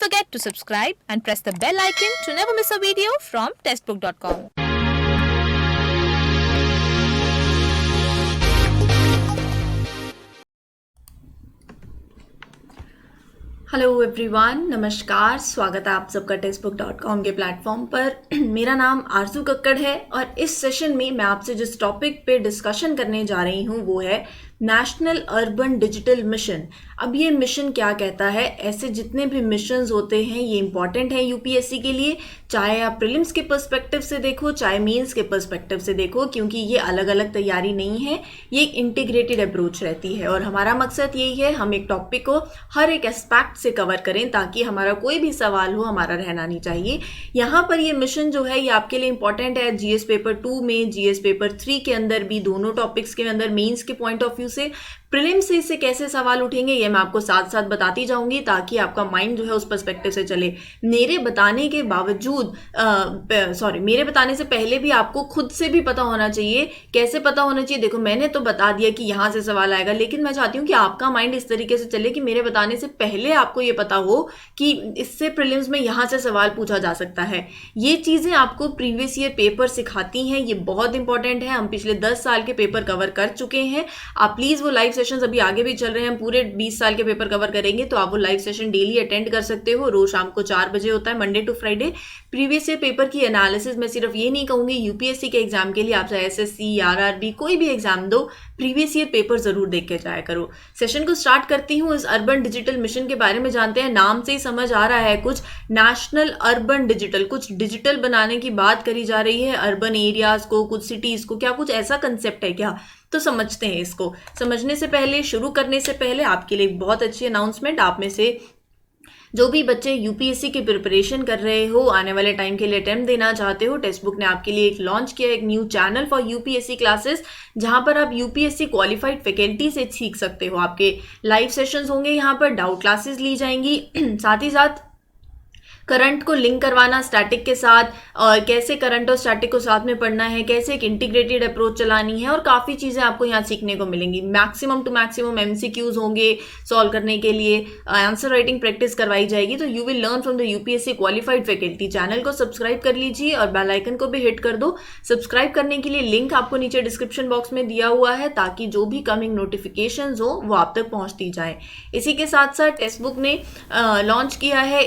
forget to subscribe and press the bell icon to never miss a video from testbook.com. Hello everyone, नमस्कार। स्वागत है आप सबका टेक्स्टबुक.com के प्लेटफॉर्म पर। मेरा नाम आरजू कक्कड़ है और इस सेशन में मैं आपसे जिस टॉपिक पे डिस्कशन करने जा रही हूँ वो है नेशनल अर्बन डिजिटल मिशन। अब ये मिशन क्या कहता है? ऐसे जितने भी मिशंस होते हैं ये इंपॉर्टेंट है यूपीएससी के लिए, चाहे आप प्रीलिम्स के पर्सपेक्टिव से देखो चाहे मेंस के पर्सपेक्टिव से देखो, क्योंकि ये अलग अलग तैयारी नहीं है, ये एक इंटीग्रेटेड अप्रोच रहती है। और हमारा मकसद यही है, हम एक टॉपिक को हर एक एस्पेक्ट से कवर करें ताकि हमारा कोई भी सवाल हो हमारा रहना नहीं चाहिए। यहाँ पर ये मिशन जो है ये आपके लिए इंपॉर्टेंट है जीएस पेपर 2 में, जीएस पेपर 3 के अंदर भी, दोनों टॉपिक्स के अंदर मेंस के पॉइंट ऑफ व्यू से। प्रीलिम्स से इससे कैसे सवाल उठेंगे ये मैं आपको साथ साथ बताती जाऊंगी ताकि आपका माइंड जो है उस पर्सपेक्टिव से चले। मेरे बताने के बावजूद मेरे बताने से पहले भी आपको खुद से भी पता होना चाहिए। कैसे पता होना चाहिए? देखो, मैंने तो बता दिया कि यहाँ से सवाल आएगा, लेकिन मैं चाहती हूँ कि आपका माइंड इस तरीके से चले कि मेरे बताने से पहले आपको ये पता हो कि इससे प्रीलिम्स में यहाँ से सवाल पूछा जा सकता है। ये चीज़ें आपको प्रीवियस ईयर पेपर सिखाती हैं, ये बहुत इंपॉर्टेंट है। हम पिछले 10 साल के पेपर कवर कर चुके हैं। आप प्लीज़ वो लाइव सेशंस अभी आगे भी चल रहे हैं, हम पूरे 20 साल के पेपर कवर करेंगे, तो आप वो लाइव सेशन डेली अटेंड कर सकते हो। रोज शाम को 4 बजे होता है, Monday to Friday. Previous year paper की एनालिसिस मैं सिर्फ ये नहीं कहूंगी यूपीएससी के एग्जाम के लिए, आप चाहे एसएससी, आरआरबी, कोई भी एग्जाम दो, प्रीवियस ईयर पेपर जरूर देख के जाया करो। सेशन को स्टार्ट करती हूँ। इस अर्बन डिजिटल मिशन के बारे में जानते हैं। नाम से ही समझ आ रहा है कुछ, नेशनल अर्बन डिजिटल, कुछ डिजिटल बनाने की बात करी जा रही है। अर्बन एरियाज को, कुछ सिटीज को, क्या कुछ ऐसा कंसेप्ट है क्या? तो समझते हैं इसको। समझने से पहले, शुरू करने से पहले आपके लिए बहुत अच्छी अनाउंसमेंट। आप में से जो भी बच्चे यूपीएससी की प्रिपरेशन कर रहे हो, आने वाले टाइम के लिए अटेम्प्ट देना चाहते हो, टेक्स्टबुक ने आपके लिए एक लॉन्च किया एक new channel for UPSC classes, जहां पर आप यूपीएससी क्वालिफाइड फैकल्टी से सीख सकते हो। आपके लाइव सेशंस होंगे, यहाँ पर डाउट क्लासेस ली जाएंगी, साथ ही साथ करंट को लिंक करवाना स्टैटिक के साथ, और कैसे करंट और स्टैटिक को साथ में पढ़ना है, कैसे एक इंटीग्रेटेड अप्रोच चलानी है, और काफ़ी चीज़ें आपको यहाँ सीखने को मिलेंगी। मैक्सिमम टू मैक्सिमम एमसीक्यूज होंगे सॉल्व करने के लिए, आंसर राइटिंग प्रैक्टिस करवाई जाएगी। तो you will learn from the UPSC qualified faculty. Channel को सब्सक्राइब कर लीजिए और बेल आइकन को भी हिट कर दो। सब्सक्राइब करने के लिए लिंक आपको नीचे डिस्क्रिप्शन बॉक्स में दिया हुआ है ताकि जो भी कमिंग नोटिफिकेशन हो वो आप तक पहुँचती जाए। इसी के साथ साथ टेक्स्टबुक ने लॉन्च किया है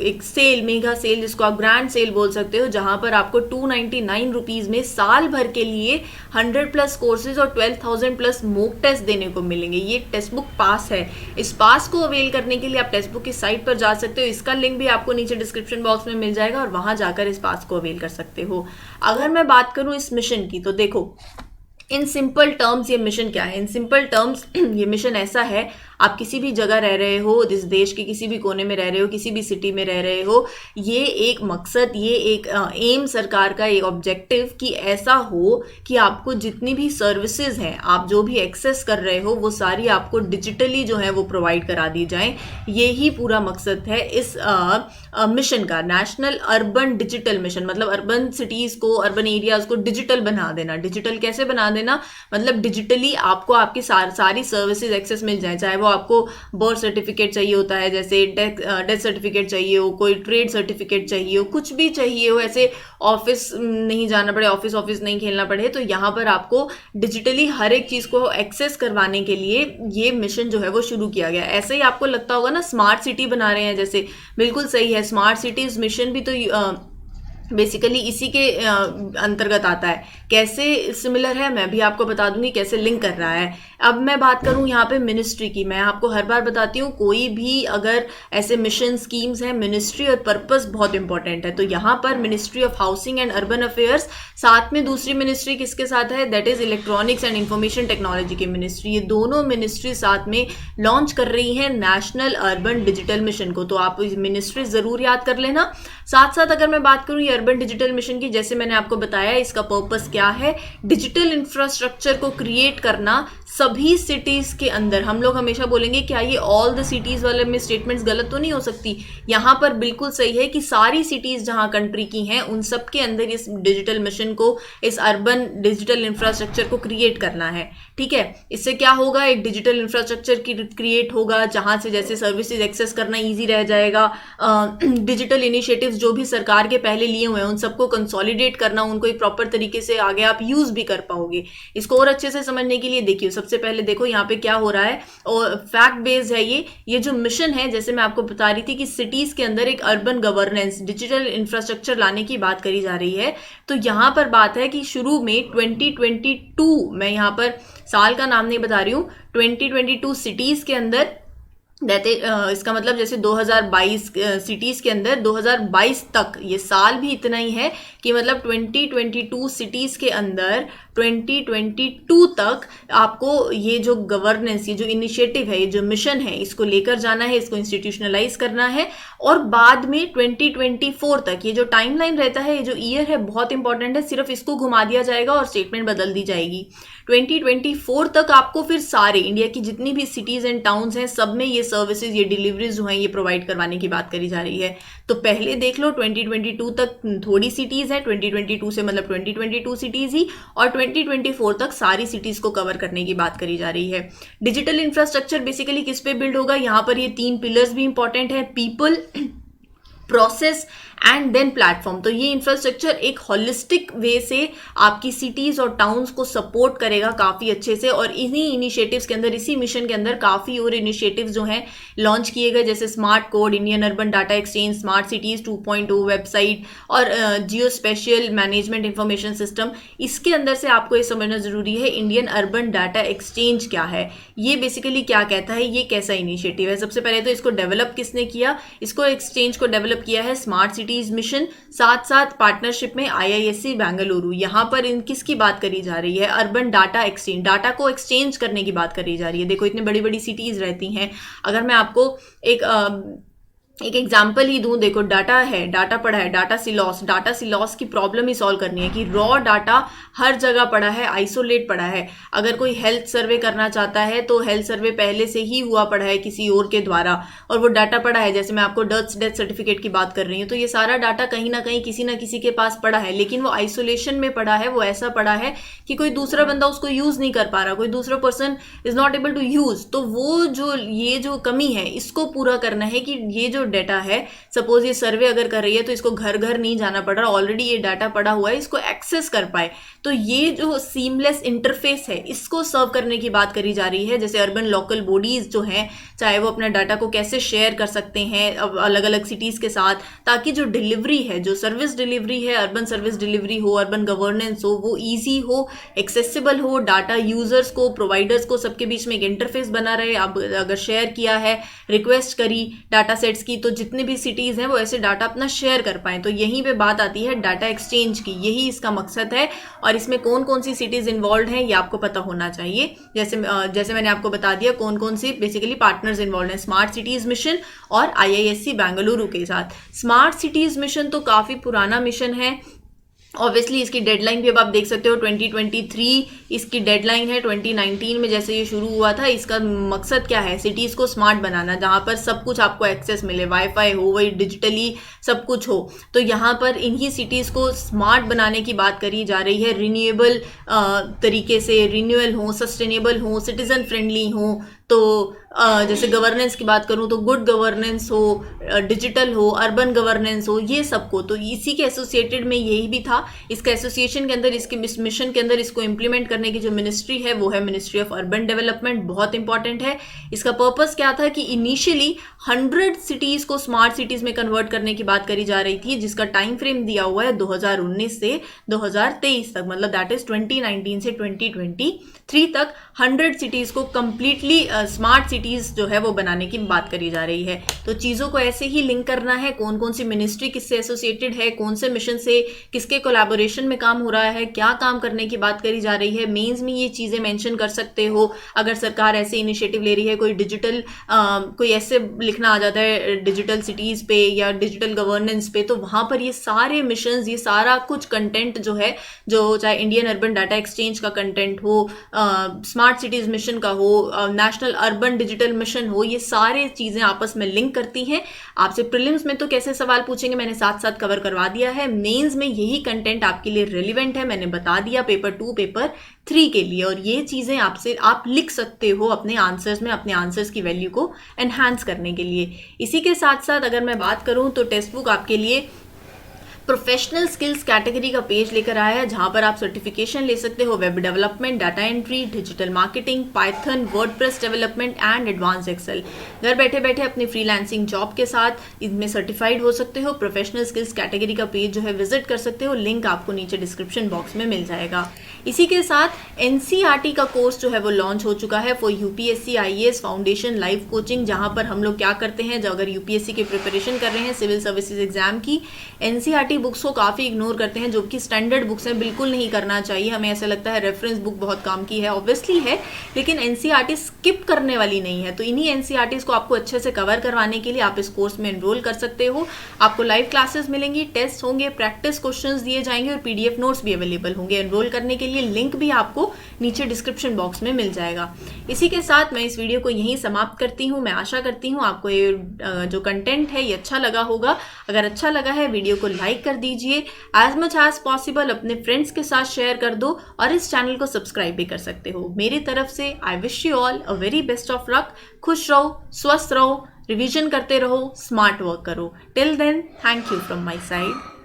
एक सेल, मेगा सेल, जिसको आप ग्रैंड सेल बोल सकते हो, जहां पर आपको 299 रुपीज में साल भर के लिए 100+ कोर्सेज और 12,000+ मॉक टेस्ट देने को मिलेंगे। ये टेक्स्टबुक पास है। इस पास को अवेल करने के लिए आप टेक्स्टबुक की साइट पर जा सकते हो। इसका लिंक भी आपको नीचे डिस्क्रिप्शन बॉक्स में मिल जाएगा और वहां जाकर इस पास को अवेल कर सकते हो। अगर मैं बात करूं इस मिशन की, तो देखो इन सिंपल टर्म्स ये मिशन क्या है। इन सिंपल टर्म्स ये मिशन ऐसा है, आप किसी भी जगह रह रहे हो, इस देश के किसी भी कोने में रह रहे हो, किसी भी सिटी में रह रहे हो, ये एक मकसद, ये एक एम सरकार का, एक ऑब्जेक्टिव कि ऐसा हो कि आपको जितनी भी सर्विसेज हैं, आप जो भी एक्सेस कर रहे हो, वो सारी आपको डिजिटली जो है वो प्रोवाइड करा दी जाए। यही पूरा मकसद है इस मिशन का, नेशनल अर्बन डिजिटल मिशन। मतलब अर्बन सिटीज को, अर्बन एरियाज को डिजिटल बना देना। डिजिटल कैसे बना देना? मतलब डिजिटली आपको आपकी सारी सर्विसेज एक्सेस मिल जाए, चाहे वो आपको बर्थ सर्टिफिकेट चाहिए होता है, जैसे डेथ सर्टिफिकेट चाहिए हो, कोई ट्रेड सर्टिफिकेट चाहिए हो, कुछ भी चाहिए हो, ऐसे ऑफिस नहीं जाना पड़े, ऑफिस नहीं खेलना पड़े, तो यहाँ पर आपको डिजिटली हर एक चीज़ को एक्सेस करवाने के लिए ये मिशन जो है वो शुरू किया गया। ऐसे ही आपको लगता होगा ना स्मार्ट सिटी बना रहे हैं जैसे, बिल्कुल सही है। स्मार्ट सिटीज मिशन भी तो बेसिकली इसी के अंतर्गत आता है। कैसे सिमिलर है मैं भी आपको बता दूंगी, कैसे लिंक कर रहा है। अब मैं बात करूं यहाँ पे मिनिस्ट्री की, मैं आपको हर बार बताती हूँ कोई भी अगर ऐसे मिशन स्कीम्स हैं, मिनिस्ट्री और पर्पस बहुत इंपॉर्टेंट है। तो यहाँ पर ministry of housing and urban affairs, साथ में दूसरी मिनिस्ट्री किसके साथ है? That is electronics and information technology की मिनिस्ट्री। ये दोनों मिनिस्ट्री साथ में लॉन्च कर रही है नेशनल अर्बन डिजिटल मिशन को। तो आप मिनिस्ट्री जरूर याद कर लेना। साथ साथ अगर मैं बात करूँ ये अर्बन डिजिटल मिशन की, जैसे मैंने आपको बताया इसका पर्पस क्या है, डिजिटल इंफ्रास्ट्रक्चर को क्रिएट करना सभी सिटीज के अंदर। हम लोग हमेशा बोलेंगे क्या ये ऑल द सिटीज वाले में स्टेटमेंट्स गलत तो नहीं हो सकती, यहाँ पर बिल्कुल सही है कि सारी सिटीज जहाँ कंट्री की हैं उन सब के अंदर इस डिजिटल मिशन को, इस अर्बन डिजिटल इंफ्रास्ट्रक्चर को क्रिएट करना है। ठीक है, इससे क्या होगा, एक डिजिटल इंफ्रास्ट्रक्चर क्रिएट होगा जहाँ से जैसे सर्विसेज एक्सेस करना ईजी रह जाएगा, डिजिटल इनिशिएटिव्स जो भी सरकार के पहले लिए हुए हैं उन सबको कंसोलिडेट करना, उनको एक प्रॉपर तरीके से आगे आप यूज भी कर पाओगे। इसको और अच्छे से समझने के लिए देखिए, सबसे पहले देखो यहाँ पे क्या हो रहा है, और फैक्ट बेस्ड है ये जो मिशन है, जैसे मैं आपको बता रही थी कि सिटीज के अंदर एक अर्बन गवर्नेंस, डिजिटल इंफ्रास्ट्रक्चर लाने की बात करी जा रही है। तो यहाँ पर बात है कि शुरू में 2022, मैं यहाँ पर साल का नाम नहीं बता रही हूँ, 2022 सिटीज के अंदर इसका मतलब जैसे 2022 सिटीज के अंदर 2022 तक, ये साल भी इतना ही है कि मतलब 2022 सिटीज के अंदर 2022 तक आपको ये जो गवर्नेंस, ये जो इनिशिएटिव है, ये जो मिशन है, इसको लेकर जाना है, इसको इंस्टीट्यूशनलाइज करना है। और बाद में 2024 तक, ये जो टाइमलाइन रहता है, ये जो ईयर है बहुत इंपॉर्टेंट है, सिर्फ इसको घुमा दिया जाएगा और स्टेटमेंट बदल दी जाएगी। 2024 तक आपको फिर सारे इंडिया की जितनी भी सिटीज एंड टाउन्स हैं सब में ये सर्विसेज, ये डिलीवरीज जो हैं ये प्रोवाइड करवाने की बात करी जा रही है। तो पहले देख लो 2022 तक थोड़ी सिटीज है, 2022 से मतलब 2022 सिटीज ही, और 2024 तक सारी सिटीज को कवर करने की बात करी जा रही है। डिजिटल इंफ्रास्ट्रक्चर बेसिकली किस पे बिल्ड होगा, यहाँ पर ये 3 पिलर्स भी इंपॉर्टेंट है, people, process and then platform. तो ये इंफ्रास्ट्रक्चर एक होलिस्टिक वे से आपकी सिटीज और टाउन्स को सपोर्ट करेगा काफ़ी अच्छे से, और इन्हीं इनिशिएटिव्स के अंदर, इसी मिशन के अंदर काफ़ी और इनिशिएटिव्स जो हैं लॉन्च किए गए, जैसे smart code, Indian urban data exchange, smart cities 2.0 website और जियो स्पेशियल मैनेजमेंट इंफॉर्मेशन सिस्टम। इसके अंदर से आपको ये समझना जरूरी है इंडियन अर्बन डाटा एक्सचेंज क्या है, ये बेसिकली क्या कहता है, ये कैसा इनिशिएटिव है। सबसे पहले तो इसको डेवलप किसने किया, इसको एक्सचेंज को डेवलप किया है स्मार्ट सिटीज मिशन, साथ साथ पार्टनरशिप में IISc बेंगलुरु। यहाँ पर इन किसकी बात करी जा रही है, अर्बन डाटा एक्सचेंज, डाटा को एक्सचेंज करने की बात करी जा रही है। देखो इतनी बड़ी बड़ी सिटीज रहती हैं, अगर मैं आपको एक एग्जाम्पल ही दूं, देखो डाटा है, डाटा पड़ा है, डाटा सिलॉस की प्रॉब्लम ही सॉल्व करनी है कि रॉ डाटा हर जगह पड़ा है, आइसोलेट पड़ा है। अगर कोई हेल्थ सर्वे करना चाहता है तो हेल्थ सर्वे पहले से ही हुआ पड़ा है किसी और के द्वारा, और वो डाटा पड़ा है, जैसे मैं आपको डेथ सर्टिफिकेट की बात कर रही हूँ, तो ये सारा डाटा कहीं ना कहीं किसी ना किसी के पास पड़ा है, लेकिन वो आइसोलेशन में पड़ा है, वो ऐसा पड़ा है कि कोई दूसरा बंदा उसको यूज नहीं कर पा रहा, कोई दूसरा person is not able to use. तो वो जो ये जो कमी है इसको पूरा करना है कि ये जो डाटा है, सपोज ये सर्वे अगर कर रही है तो इसको घर घर नहीं जाना पड़ रहा, ऑलरेडी ये डाटा पड़ा हुआ है, इसको एक्सेस कर पाए। तो ये जो सीमलेस इंटरफेस है इसको सर्व करने की बात करी जा रही है। जैसे अर्बन लोकल बॉडीज जो हैं, चाहे वो अपना डाटा को कैसे शेयर कर सकते हैं अलग अलग सिटीज के साथ, ताकि जो डिलीवरी है, जो सर्विस डिलीवरी है, अर्बन सर्विस डिलीवरी हो, अर्बन गवर्नेंस हो, वो ईजी हो, एक्सेसिबल हो, डाटा यूजर्स को, प्रोवाइडर्स को, सबके बीच में एक इंटरफेस बना रहे। अब अगर शेयर किया है, रिक्वेस्ट करी डाटा सेट्स की, तो जितने भी सिटीज हैं वो ऐसे डाटा अपना शेयर कर पाएं। तो यहीं पे बात आती है डाटा एक्सचेंज की, यही इसका मकसद है। और इसमें कौन कौन सी सिटीज इन्वॉल्व हैं ये आपको पता होना चाहिए। जैसे मैंने आपको बता दिया कौन कौन सी बेसिकली पार्टनर्स इन्वॉल्व हैं, स्मार्ट सिटीज मिशन और IISc बेंगलुरु के साथ। स्मार्ट सिटीज मिशन तो काफ़ी पुराना मिशन है, ऑब्वियसली इसकी डेडलाइन भी अब आप देख सकते हो 2023 इसकी डेडलाइन है। 2019 में जैसे ये शुरू हुआ था, इसका मकसद क्या है, सिटीज़ को स्मार्ट बनाना, जहाँ पर सब कुछ आपको एक्सेस मिले, वाईफाई हो, वही डिजिटली सब कुछ हो। तो यहाँ पर इन्हीं सिटीज़ को स्मार्ट बनाने की बात करी जा रही है, रिन्यूएबल तरीके से रिन्यूअल हो, सस्टेनेबल हो, सिटीजन फ्रेंडली हो। तो जैसे गवर्नेंस की बात करूँ तो गुड गवर्नेंस हो, डिजिटल हो, अर्बन गवर्नेंस हो, ये सबको। तो इसी के एसोसिएटेड में यही भी था। इसका एसोसिएशन के अंदर, इसके इस मिशन के अंदर इसको इम्प्लीमेंट करने की जो मिनिस्ट्री है वो है मिनिस्ट्री ऑफ अर्बन डेवलपमेंट, बहुत इंपॉर्टेंट है। इसका पर्पस क्या था कि इनिशियली 100 सिटीज़ को स्मार्ट सिटीज़ में कन्वर्ट करने की बात करी जा रही थी, जिसका टाइम फ्रेम दिया हुआ है 2019 से 2023 तक, मतलब दैट इज 2019 से 2023 तक 100 सिटीज़ को कंप्लीटली स्मार्ट सिटीज़ जो है वो बनाने की बात करी जा रही है। तो चीज़ों को ऐसे ही लिंक करना है, कौन कौन सी मिनिस्ट्री किससे एसोसिएटेड है, कौन से मिशन से किसके कोलैबोरेशन में काम हो रहा है, क्या काम करने की बात करी जा रही है। मेंस में ये चीज़ें मेंशन कर सकते हो। अगर सरकार ऐसे इनिशिएटिव ले रही है, कोई डिजिटल कोई ऐसे लिखना आ जाता है डिजिटल सिटीज़ पे या डिजिटल गवर्नेंस पे, तो वहाँ पर ये सारे मिशंस, ये सारा कुछ कंटेंट जो है, जो चाहे इंडियन अर्बन डाटा एक्सचेंज का कंटेंट हो, स्मार्ट सिटीज़ मिशन का हो, नेशनल अर्बन डिजिटल मिशन हो, ये सारे चीज़ें आपस में लिंक करती हैं। आपसे प्रीलिम्स में तो कैसे सवाल पूछेंगे मैंने साथ साथ कवर करवा दिया है। मेंस में यही कंटेंट आपके लिए रिलेवेंट है, मैंने बता दिया पेपर 2 पेपर 3 के लिए, और ये चीज़ें आपसे आप लिख सकते हो अपने आंसर्स में, अपने आंसर्स की वैल्यू को एनहांस करने के लिए। इसी के साथ साथ अगर मैं बात करूं तो टेक्स्ट बुक आपके लिए प्रोफेशनल स्किल्स कैटेगरी का पेज लेकर आया है, जहां पर आप सर्टिफिकेशन ले सकते हो web development, data entry, digital marketing, Python, WordPress development and advance Excel. घर बैठे बैठे अपनी फ्रीलांसिंग जॉब के साथ इनमें सर्टिफाइड हो सकते हो। प्रोफेशनल स्किल्स कैटेगरी का पेज जो है विजिट कर सकते हो, लिंक आपको नीचे डिस्क्रिप्शन बॉक्स में मिल जाएगा। इसी के साथ एनसीईआरटी का कोर्स जो है वो लॉन्च हो चुका है for UPSC IAS foundation live coaching, जहां पर हम लोग क्या करते हैं, जो अगर यूपीएससी की प्रिपरेशन कर रहे हैं सिविल सर्विसेज एग्जाम की, एनसीईआरटी बुक्स को काफ़ी इग्नोर करते हैं, जो कि स्टैंडर्ड बुक्स हैं, बिल्कुल नहीं करना चाहिए। हमें ऐसा लगता है रेफरेंस बुक बहुत काम की है, ऑब्वियसली है, लेकिन एनसीईआरटी स्किप करने वाली नहीं है। तो इन्हीं एनसीईआरटीज को आपको अच्छे से कवर करवाने के लिए आप इस कोर्स में एनरोल कर सकते हो। आपको लाइव क्लासेस मिलेंगी, टेस्ट होंगे, प्रैक्टिस क्वेश्चंस दिए जाएंगे और पीडीएफ नोट्स भी अवेलेबल होंगे। एनरोल करने के लिए लिंक भी आपको नीचे डिस्क्रिप्शन बॉक्स में मिल जाएगा। इसी के साथ मैं इस वीडियो को यहीं समाप्त करती हूँ। मैं आशा करती हूँ आपको ये जो कंटेंट है ये अच्छा लगा होगा। अगर अच्छा लगा है वीडियो को लाइक कर दीजिए, एज मच एज पॉसिबल अपने फ्रेंड्स के साथ शेयर कर दो और इस चैनल को सब्सक्राइब भी कर सकते हो। मेरी तरफ से I wish you all a very best of luck. खुश रहो, स्वस्थ रहो, रिवीजन करते रहो, स्मार्ट वर्क करो। Till then, thank you from my side.